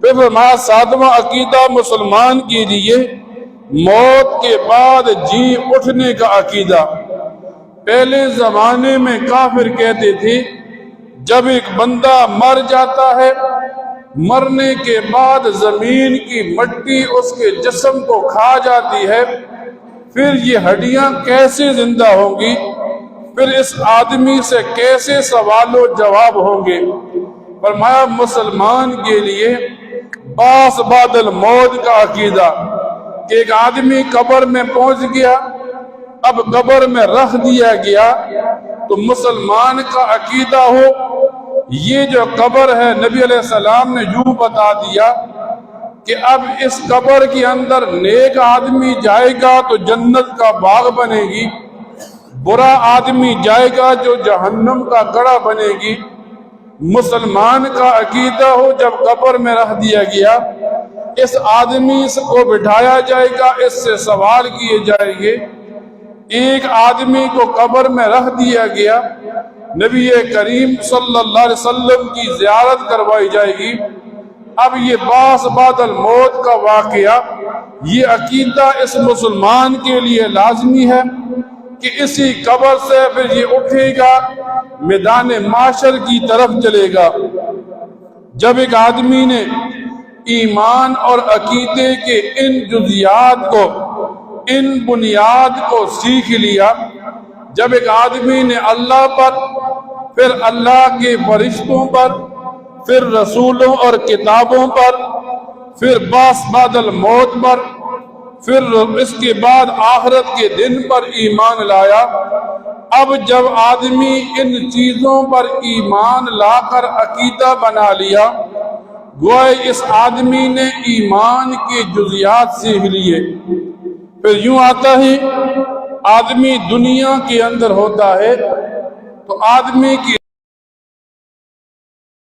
پھر فرمایا ساتواں عقیدہ مسلمان کے لیے موت کے بعد جی اٹھنے کا عقیدہ۔ پہلے زمانے میں کافر کہتے تھے جب ایک بندہ مر جاتا ہے، مرنے کے بعد زمین کی مٹی اس کے جسم کو کھا جاتی ہے، پھر یہ ہڈیاں کیسے زندہ ہوں گی، پھر اس آدمی سے کیسے سوال و جواب ہوں گے۔ فرمایا مسلمان کے لیے بعث بعد الموت کا عقیدہ کہ ایک آدمی قبر میں پہنچ گیا، اب قبر میں رکھ دیا گیا، تو مسلمان کا عقیدہ ہو یہ جو قبر ہے، نبی علیہ السلام نے یوں بتا دیا کہ اب اس قبر کے اندر نیک آدمی جائے گا تو جنت کا باغ بنے گی، برا آدمی جائے گا جو جہنم کا گڑھا بنے گی۔ مسلمان کا عقیدہ ہو جب قبر میں رکھ دیا گیا، اس آدمی کو بٹھایا جائے گا، اس سے سوال کیے جائیں گے۔ ایک آدمی کو قبر میں رکھ دیا گیا، نبی کریم صلی اللہ علیہ وسلم کی زیارت کروائی جائے گی۔ اب یہ بعث بعد الموت کا واقعہ، یہ عقیدہ اس مسلمان کے لیے لازمی ہے کہ اسی قبر سے پھر یہ اٹھے گا، میدان معاشر کی طرف چلے گا۔ جب ایک آدمی نے ایمان اور عقیدے کے ان جزیات کو، ان بنیاد کو سیکھ لیا، جب ایک آدمی نے اللہ پر، پھر اللہ کے فرشتوں پر، پھر رسولوں اور کتابوں پر، پھر بعث بعد الموت پر، پھر اس کے بعد آخرت کے دن پر ایمان لایا، اب جب آدمی ان چیزوں پر ایمان لا کر عقیدہ بنا لیا، گویا اس آدمی نے ایمان کے جزیات سیکھ لیے۔ پھر یوں آتا ہے آدمی دنیا کے اندر ہوتا ہے تو آدمی کی